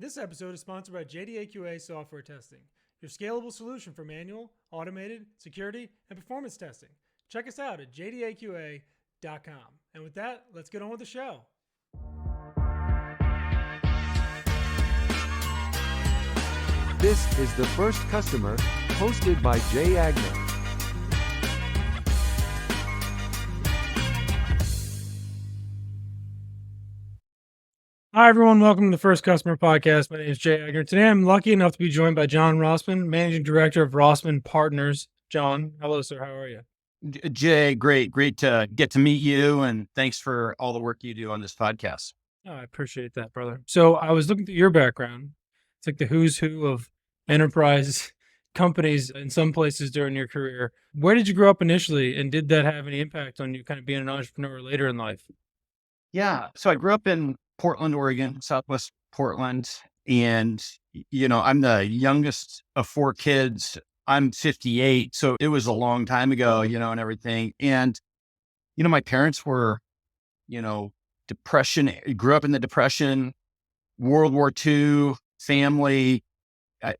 This episode is sponsored by JDAQA Software Testing, your scalable solution for manual, automated, security, and performance testing. Check us out at jdaqa.com. And with that, let's get on with the show. This is The First Customer, hosted by Jay Agnew. Hi, everyone. Welcome to the First Customer Podcast. My name is Jay Agnew. Today, I'm lucky enough to be joined by John Rossman, Managing Director of Rossman Partners. John, hello, sir. How are you? Jay, great to get to meet you, and thanks for all the work you do on this podcast. Oh, I appreciate that, brother. So I was looking through your background. It's like the who's who of enterprise companies in some places during your career. Where did you grow up initially, and did that have any impact on you kind of being an entrepreneur later in life? Yeah, so I grew up in Portland, Oregon, Southwest Portland, and I'm the youngest of four kids. I'm 58, so it was a long time ago, and everything. And my parents were, Depression, grew up in the Depression, World War II family.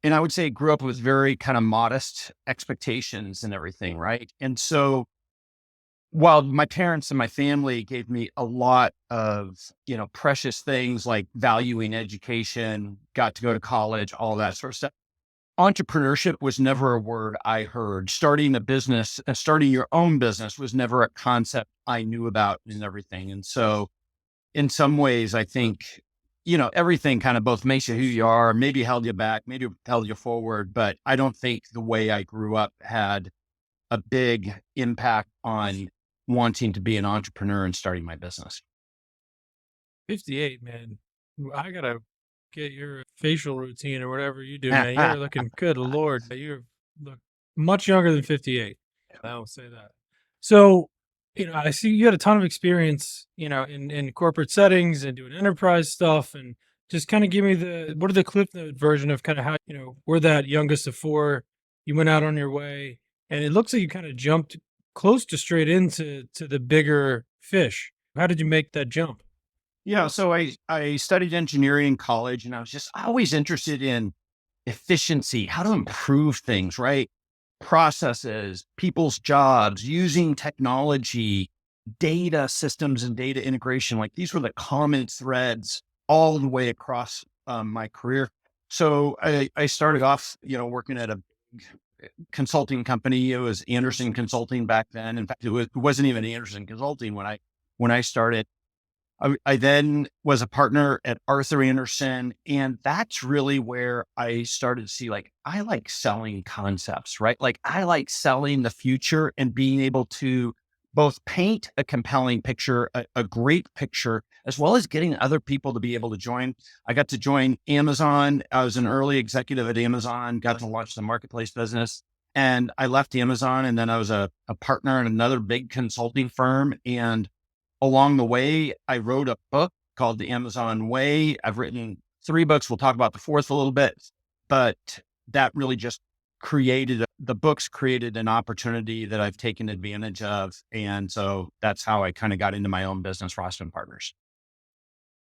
And I would say grew up with very kind of modest expectations and everything, right? And so while my parents and my family gave me a lot of, precious things like valuing education, got to go to college, all that sort of stuff, entrepreneurship was never a word I heard. Starting a business, starting your own business was never a concept I knew about and everything. And so in some ways, I think, everything kind of both makes you who you are, maybe held you back, maybe held you forward. But I don't think the way I grew up had a big impact on wanting to be an entrepreneur and starting my business. 58, man. I got to get your facial routine or whatever you do, man. You're looking good, Lord. You look much younger than 58. I will say that. So, I see you had a ton of experience, in corporate settings and doing enterprise stuff, and just kind of give me what are the Cliff Note version of kind of how, we're that youngest of four, you went out on your way, and it looks like you kind of jumped close to straight into the bigger fish. How did you make that jump? Yeah. So I studied engineering in college, and I was just always interested in efficiency, how to improve things, right? Processes, people's jobs, using technology, data systems and data integration. Like these were the common threads all the way across my career. So I started off, working at a consulting company. It was Anderson Consulting back then. In fact, it wasn't even Anderson Consulting when I started. I then was a partner at Arthur Anderson, and that's really where I started to see, like, I like selling concepts, right? Like I like selling the future and being able to both paint a compelling picture, a great picture, as well as getting other people to be able to join. I got to join Amazon. I was an early executive at Amazon, got to launch the marketplace business, and I left Amazon. And then I was a partner in another big consulting firm. And along the way, I wrote a book called The Amazon Way. I've written 3 books. We'll talk about the fourth a little bit, but that really just the books created an opportunity that I've taken advantage of. And so that's how I kind of got into my own business, Rossman Partners.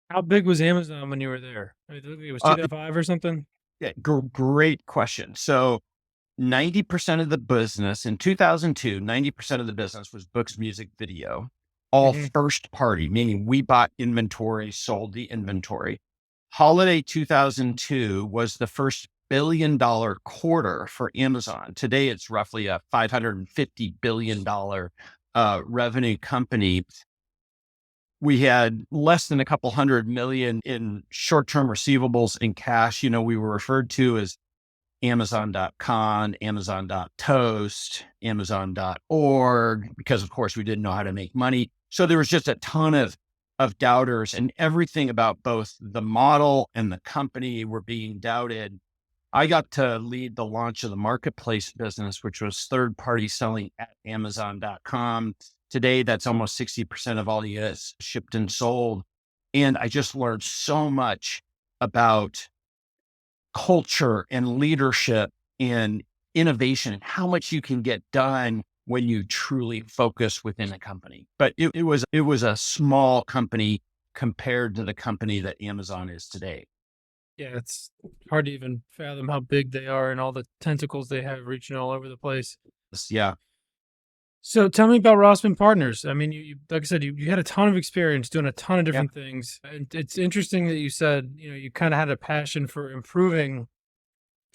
How big was Amazon when you were there? It was Uh, 2005 or something? Yeah, great question. So 90% of the business in 2002, 90% of the business was books, music, video, all Mhm. first party, meaning we bought inventory, sold the inventory. Holiday 2002 was the first $1 billion quarter for Amazon. Today, it's roughly a $550 billion revenue company. We had less than a couple hundred million in short-term receivables in cash. We were referred to as Amazon.com, Amazon.toast, Amazon.org, because of course we didn't know how to make money. So there was just a ton of doubters, and everything about both the model and the company were being doubted. I got to lead the launch of the marketplace business, which was third party selling at Amazon.com. Today, that's almost 60% of all units shipped and sold. And I just learned so much about culture and leadership and innovation and how much you can get done when you truly focus within a company. But it was a small company compared to the company that Amazon is today. Yeah, it's hard to even fathom how big they are and all the tentacles they have reaching all over the place. Yeah. So tell me about Rossman Partners. I mean, you like I said, you had a ton of experience doing a ton of Yeah. different things. And it's interesting that you said, you kind of had a passion for improving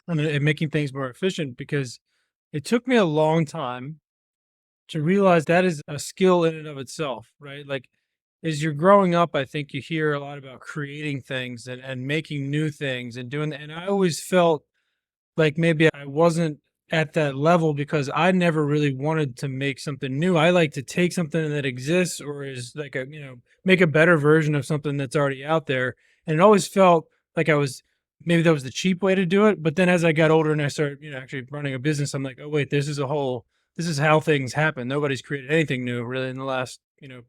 and making things more efficient, because it took me a long time to realize that is a skill in and of itself, right? Like, as you're growing up, I think you hear a lot about creating things and making new things and doing that. And I always felt like maybe I wasn't at that level because I never really wanted to make something new. I like to take something that exists or is like make a better version of something that's already out there. And it always felt like I was, maybe that was the cheap way to do it. But then as I got older and I started, actually running a business, I'm like, oh, wait, this is how things happen. Nobody's created anything new really in the last,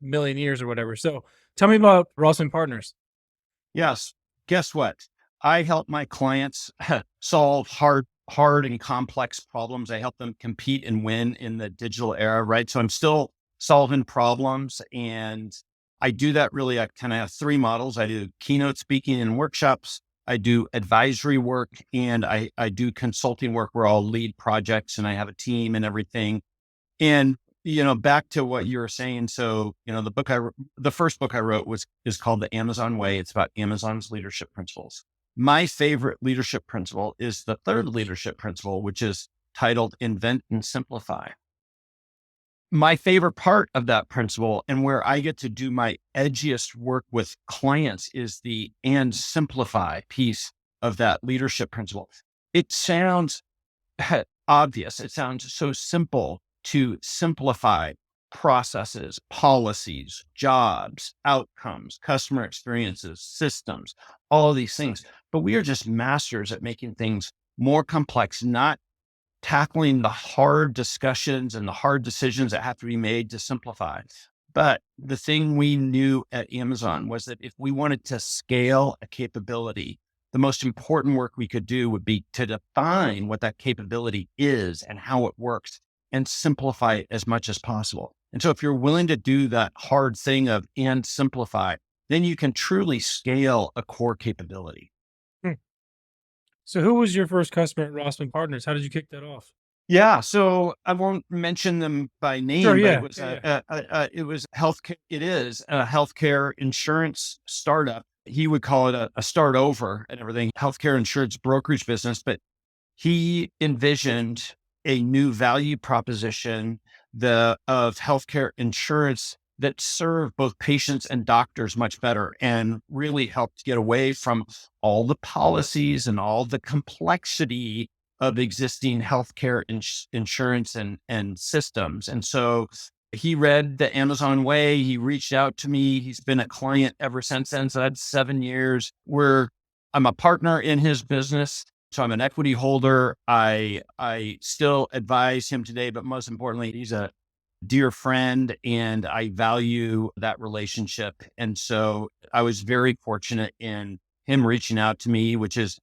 million years or whatever. So tell me about Rossman Partners. Yes. Guess what? I help my clients solve hard and complex problems. I help them compete and win in the digital era, right? So I'm still solving problems, and I do that really. I kind of have three models. I do keynote speaking and workshops. I do advisory work, and I do consulting work where I'll lead projects and I have a team and everything. And, back to what you were saying. So, the first book I wrote is called The Amazon Way. It's about Amazon's leadership principles. My favorite leadership principle is the third leadership principle, which is titled Invent and Simplify. My favorite part of that principle, and where I get to do my edgiest work with clients, is the and simplify piece of that leadership principle. It sounds obvious. It sounds so simple to simplify processes, policies, jobs, outcomes, customer experiences, systems, all of these things. But we are just masters at making things more complex, not tackling the hard discussions and the hard decisions that have to be made to simplify. But the thing we knew at Amazon was that if we wanted to scale a capability, the most important work we could do would be to define what that capability is and how it works and simplify it as much as possible. And so if you're willing to do that hard thing of and simplify, then you can truly scale a core capability. Hmm. So who was your first customer at Rossman Partners? How did you kick that off? Yeah, so I won't mention them by Sure. name, but it Yeah. was Yeah. Yeah. it was healthcare. It is a healthcare insurance startup. He would call it a start over and everything, healthcare insurance brokerage business. But he envisioned a new value proposition of healthcare insurance that served both patients and doctors much better and really helped get away from all the policies and all the complexity of existing healthcare insurance and systems. And so he read The Amazon Way. He reached out to me. He's been a client ever since then. So that's 7 years. I'm a partner in his business. So I'm an equity holder. I still advise him today, but most importantly, he's a dear friend and I value that relationship. And so I was very fortunate in him reaching out to me, which is,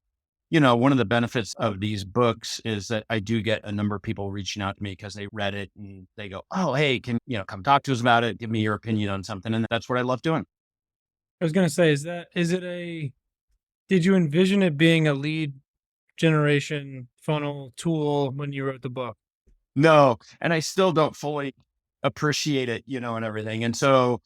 one of the benefits of these books is that I do get a number of people reaching out to me because they read it and they go, oh, hey, can come talk to us about it? Give me your opinion on something. And that's what I love doing. I was gonna say, did you envision it being a lead generation funnel tool when you wrote the book? No, and I still don't fully appreciate it, and everything. And so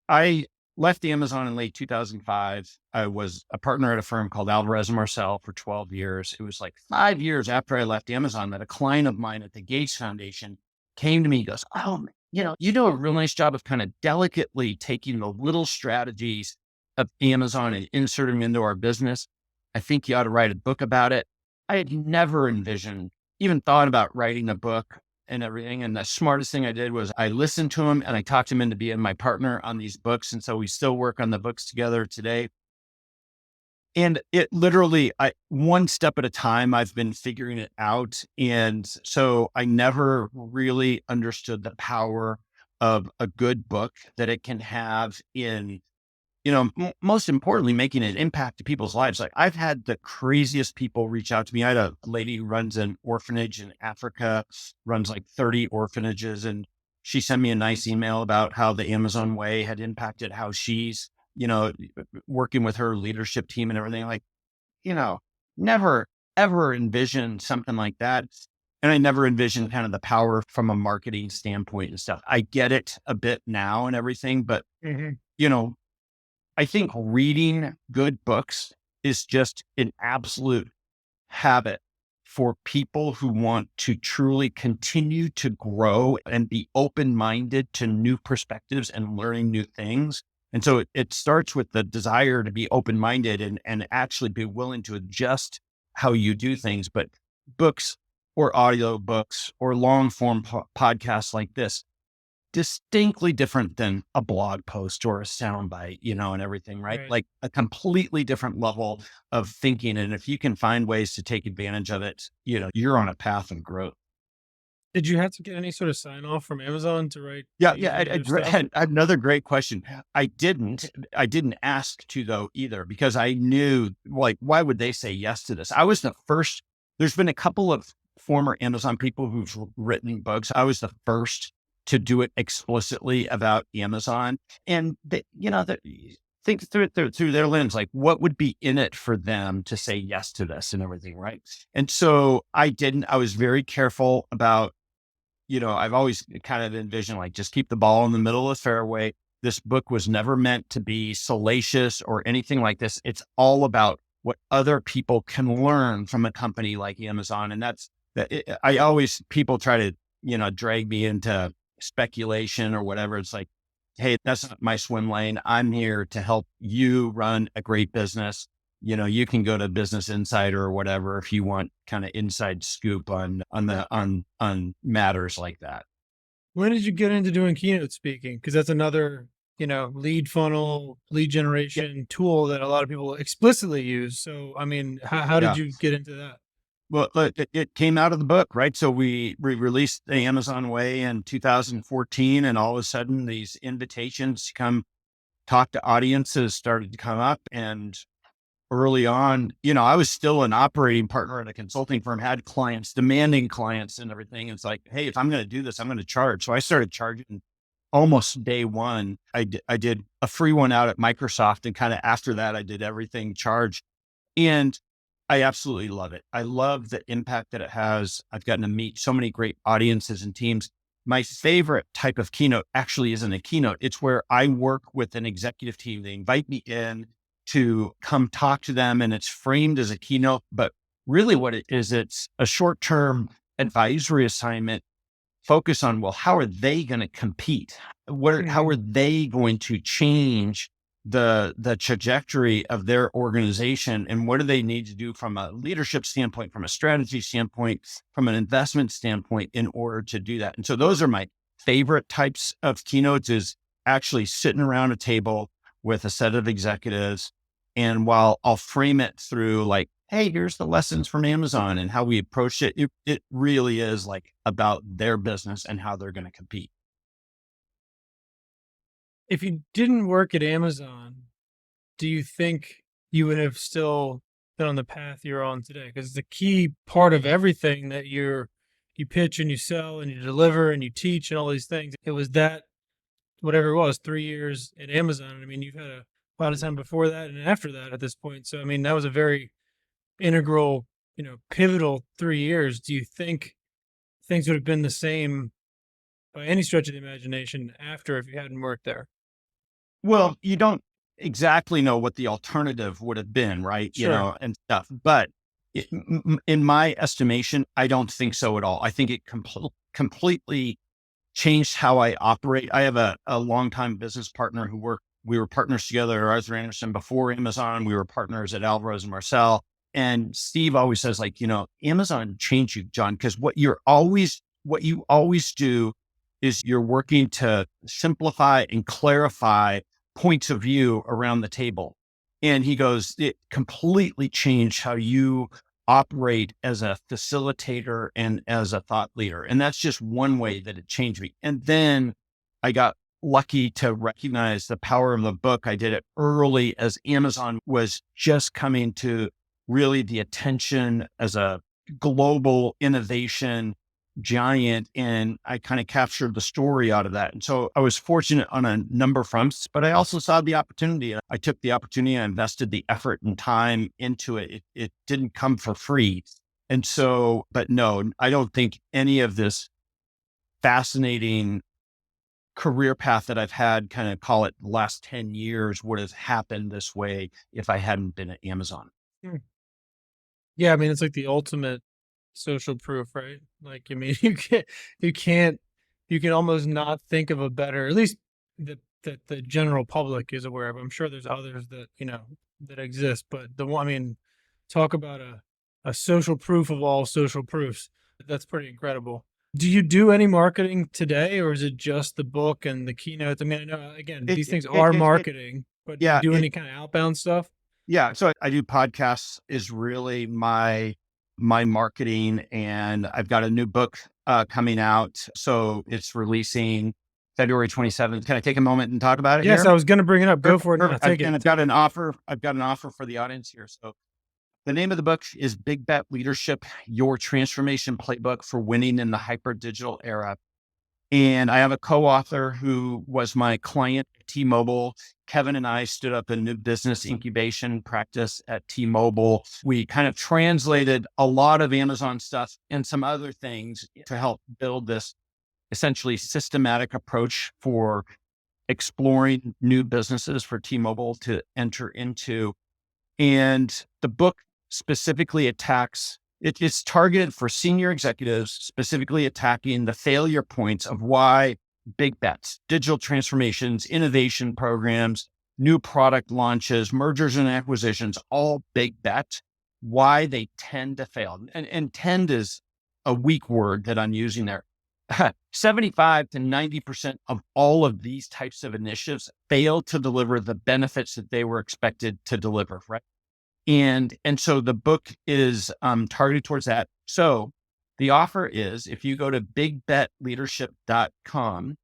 I left Amazon in late 2005. I was a partner at a firm called Alvarez and Marcel for 12 years. It was like 5 years after I left Amazon that a client of mine at the Gates Foundation came to me and goes, oh, you do a real nice job of kind of delicately taking the little strategies of Amazon and inserting them into our business. I think you ought to write a book about it. I had never envisioned, even thought about writing a book and everything. And the smartest thing I did was I listened to him and I talked him into being my partner on these books. And so we still work on the books together today. And it literally, one step at a time, I've been figuring it out. And so I never really understood the power of a good book that it can have in, most importantly, making an impact to people's lives. Like I've had the craziest people reach out to me. I had a lady who runs an orphanage in Africa, runs like 30 orphanages. And she sent me a nice email about how the Amazon Way had impacted how she's, working with her leadership team and everything. Like never ever envisioned something like that. And I never envisioned kind of the power from a marketing standpoint and stuff. I get it a bit now and everything, but Hmm. you know, I think reading good books is just an absolute habit for people who want to truly continue to grow and be open minded to new perspectives and learning new things. And so it starts with the desire to be open minded and actually be willing to adjust how you do things. But books or audio books or long form podcasts like this, distinctly different than a blog post or a soundbite, and everything, right? Right. Like a completely different level of thinking. And if you can find ways to take advantage of it, you're on a path of growth. Did you have to get any sort of sign off from Amazon to write Yeah. use Yeah. any of their stuff? Another great question. I didn't ask to though either, because I knew, like, why would they say yes to this? I was the first, there's been a couple of former Amazon people who've written books. I was the first to do it explicitly about Amazon. And think through it through their lens, like what would be in it for them to say yes to this and everything. Right. And so I was very careful about, I've always kind of envisioned, like, just keep the ball in the middle of the fairway. This book was never meant to be salacious or anything like this. It's all about what other people can learn from a company like Amazon. And I always, people try to, drag me into speculation or whatever. It's like, hey, that's not my swim lane. I'm here to help you run a great business. You can go to Business Insider or whatever if you want kind of inside scoop on matters like that. When did you get into doing keynote speaking? Because that's another, lead funnel, lead Yeah, generation tool that a lot of people explicitly use. So, I mean, how did yeah. you get into that? Well, it came out of the book, right? So we released the Amazon Way in 2014, and all of a sudden these invitations to come talk to audiences started to come up. And early on, I was still an operating partner at a consulting firm, had clients, demanding clients and everything. It's like, hey, if I'm going to do this, I'm going to charge. So I started charging almost day one. I did a free one out at Microsoft. And kind of after that, I did everything charged. And I absolutely love it. I love the impact that it has. I've gotten to meet so many great audiences and teams. My favorite type of keynote actually isn't a keynote. It's where I work with an executive team. They invite me in to come talk to them, and it's framed as a keynote, but really what it is, it's a short-term advisory assignment focus on, well, how are they going to compete? How Mhm. are they going to change the trajectory of their organization? And what do they need to do from a leadership standpoint, from a strategy standpoint, from an investment standpoint in order to do that? And so those are my favorite types of keynotes, is actually sitting around a table with a set of executives. And while I'll frame it through, like, hey, here's the lessons from Amazon and how we approach it, it really is like about their business and how they're going to compete. If you didn't work at Amazon, do you think you would have still been on the path you're on today? Because the key part of everything that you pitch and you sell and you deliver and you teach and all these things, it was that whatever it was, 3 years at Amazon. And I mean, you've had a lot of time before that and after that at this point. So I mean, that was a very integral, pivotal 3 years. Do you think things would have been the same by any stretch of the imagination after if you hadn't worked there? Well, you don't exactly know what the alternative would have been, right? Sure. And stuff. But in my estimation, I don't think so at all. I think it completely changed how I operate. I have a longtime business partner we were partners together at Arthur Anderson before Amazon. We were partners at Alvarez and Marcel. And Steve always says, like, Amazon changed you, John, because what you always do is you're working to simplify and clarify points of view around the table. And he goes, it completely changed how you operate as a facilitator and as a thought leader. And that's just one way that it changed me. And then I got lucky to recognize the power of the book. I did it early as Amazon was just coming to really the attention as a global innovation giant, and I kind of captured the story out of that. And so I was fortunate on a number of fronts, but I also saw the opportunity. I took the opportunity and invested the effort and time into it. It didn't come for free. And so, but no, I don't think any of this fascinating career path that I've had, kind of call it the last 10 years, would have happened this way if I hadn't been at Amazon. Hmm. Yeah, I mean, it's like the ultimate social proof, right? Like, I mean, you can't, you can almost not think of a better, at least that the general public is aware of. I'm sure there's others that, that exist, but the one, I mean, talk about a social proof of all social proofs. That's pretty incredible. Do you do any marketing today, or is it just the book and the keynotes? I mean, I know, again, It, these things it, are it, it marketing, but do you yeah, do any kind of outbound stuff? yeah. So I do podcasts is really my marketing, and I've got a new book coming out. So it's releasing February 27th. Can I take a moment and talk about it Yes, here? I was going to bring it up. Go Perfect, for it now. perfect. Take And it. I've got an offer. I've got an offer for the audience here. So the name of the book is Big Bet Leadership: Your Transformation Playbook for Winning in the Hyper Digital Era. And I have a co-author who was my client at T-Mobile. Kevin and I stood up a new business incubation practice at T-Mobile. We kind of translated a lot of Amazon stuff and some other things to help build this essentially systematic approach for exploring new businesses for T-Mobile to enter into. And the book specifically it's targeted for senior executives, specifically attacking the failure points of why big bets, digital transformations, innovation programs, new product launches, mergers and acquisitions, all big bets, why they tend to fail. And tend is a weak word that I'm using there. 75 to 90% of all of these types of initiatives fail to deliver the benefits that they were expected to deliver, right? And so the book is targeted towards that. So the offer is, if you go to bigbetleadership.com,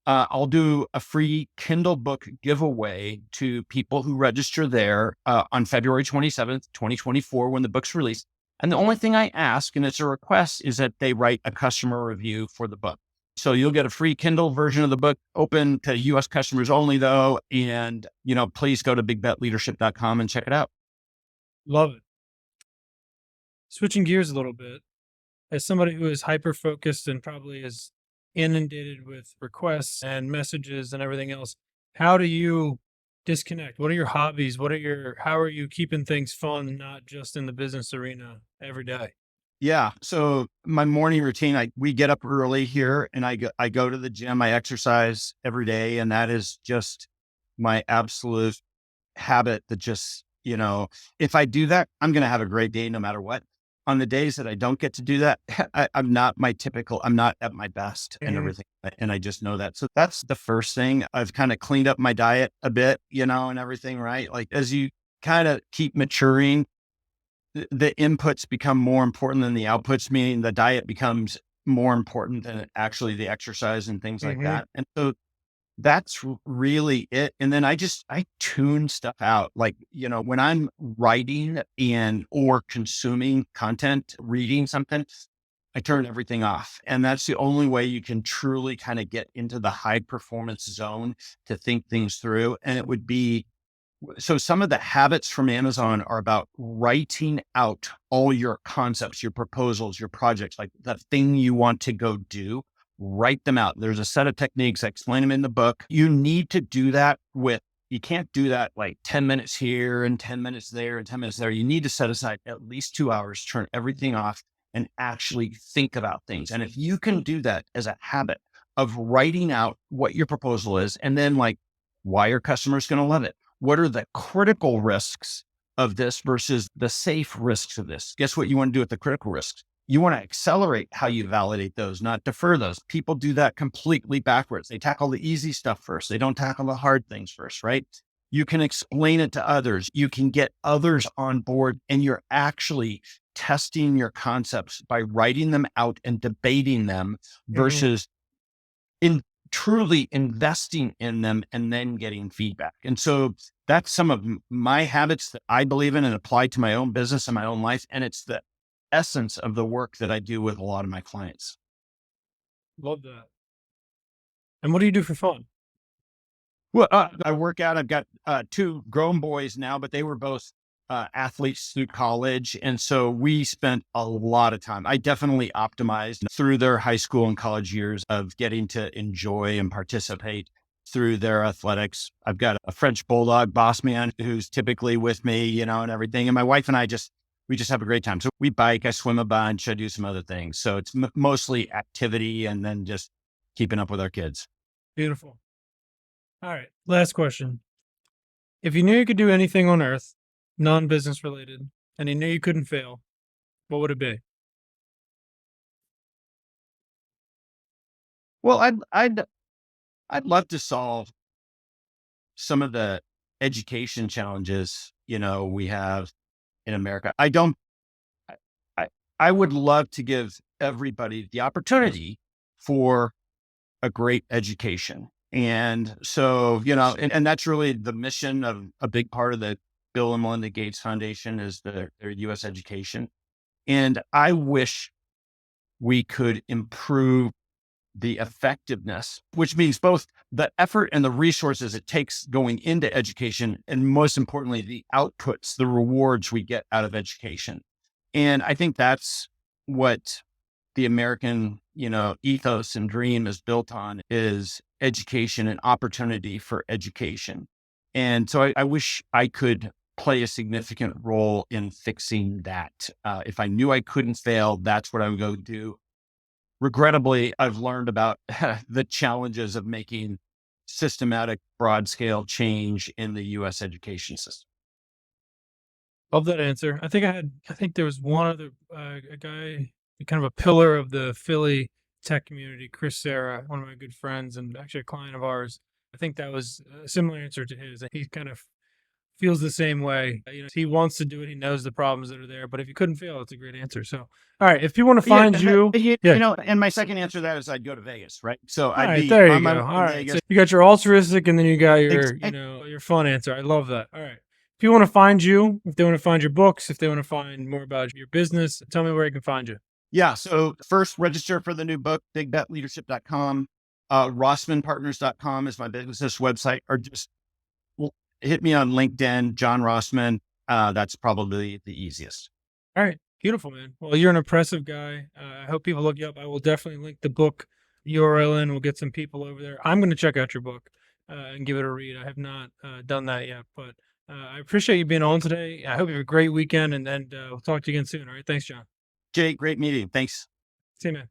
I'll do a free Kindle book giveaway to people who register there on February 27th, 2024, when the book's released. And the only thing I ask, and it's a request, is that they write a customer review for the book. So you'll get a free Kindle version of the book, open to US customers only though. And, please go to bigbetleadership.com and check it out. Love it. Switching gears a little bit, as somebody who is hyper focused and probably is inundated with requests and messages and everything else, how do you disconnect? What are your hobbies? How are you keeping things fun, not just in the business arena every day? Yeah. So my morning routine, we get up early here and I go to the gym. I exercise every day, and that is just my absolute habit that just, if I do that, I'm going to have a great day no matter what. On the days that I don't get to do that, I'm not at my best and Mhm. everything. And I just know that. So that's the first thing. I've kind of cleaned up my diet a bit, and everything, right? Like as you kind of keep maturing, the inputs become more important than the outputs, meaning the diet becomes more important than actually the exercise and things like Mhm. that. And so that's really it. And then I tune stuff out. Like, when I'm writing or consuming content, reading something, I turn everything off. And that's the only way you can truly kind of get into the high performance zone to think things through. And it would be, so some of the habits from Amazon are about writing out all your concepts, your proposals, your projects, like the thing you want to go do, write them out. There's a set of techniques. I explain them in the book. You need to do that you can't do that like 10 minutes here and 10 minutes there and 10 minutes there. You need to set aside at least 2 hours, turn everything off and actually think about things. And if you can do that as a habit of writing out what your proposal is, and then like, why are customers going to love it? What are the critical risks of this versus the safe risks of this? Guess what you want to do with the critical risks? You want to accelerate how you validate those, not defer those. People do that completely backwards. They tackle the easy stuff first. They don't tackle the hard things first, right? You can explain it to others. You can get others on board, and you're actually testing your concepts by writing them out and debating them Mhm. versus in truly investing in them and then getting feedback. And so that's some of my habits that I believe in and apply to my own business and my own life. And it's the essence of the work that I do with a lot of my clients. Love that. And what do you do for fun? Well, I work out. I've got 2 grown boys now, but they were both athletes through college. And so we spent a lot of time. I definitely optimized through their high school and college years of getting to enjoy and participate through their athletics. I've got a French bulldog boss man who's typically with me, and everything. And my wife and I we just have a great time. So we bike, I swim a bunch, I do some other things. So it's mostly activity and then just keeping up with our kids. Beautiful. All right. Last question. If you knew you could do anything on earth, non-business related, and you knew you couldn't fail, what would it be? Well, I'd love to solve some of the education challenges, we have in America. I, I I would love to give everybody the opportunity for a great education. And so, and that's really the mission of a big part of the Bill and Melinda Gates Foundation is their US education. And I wish we could improve the effectiveness, which means both the effort and the resources it takes going into education, and most importantly, the outputs, the rewards we get out of education. And I think that's what the American, ethos and dream is built on is education and opportunity for education. And so I wish I could play a significant role in fixing that. If I knew I couldn't fail, that's what I would go do. Regrettably, I've learned about the challenges of making systematic, broad scale change in the US education system. Love that answer. I think there was one other, a guy, kind of a pillar of the Philly tech community, Chris Sarah, one of my good friends and actually a client of ours. I think that was a similar answer to his. He kind of feels the same way. He wants to do it. He knows the problems that are there, but if you couldn't fail, it's a great answer. So, all right, if people want to find And my second answer to that is I'd go to Vegas, right? So all I'd right, be there you on my go. way to All right, Vegas. so you got your altruistic, and then you got your, Ex- your fun answer. I love that. All right, if you want to find you, if they want to find your books, if they want to find more about your business, tell me where I can find you. Yeah. So first register for the new book, bigbetleadership.com. Rossmanpartners.com is my business website, or just hit me on LinkedIn, John Rossman. That's probably the easiest. All right, beautiful, man. Well, you're an impressive guy. I hope people look you up. I will definitely link the book URL in. We'll get some people over there. I'm going to check out your book and give it a read. I have not done that yet, but I appreciate you being on today. I hope you have a great weekend, and we'll talk to you again soon. All right, thanks, John. Jay, great meeting. Thanks. See you, man.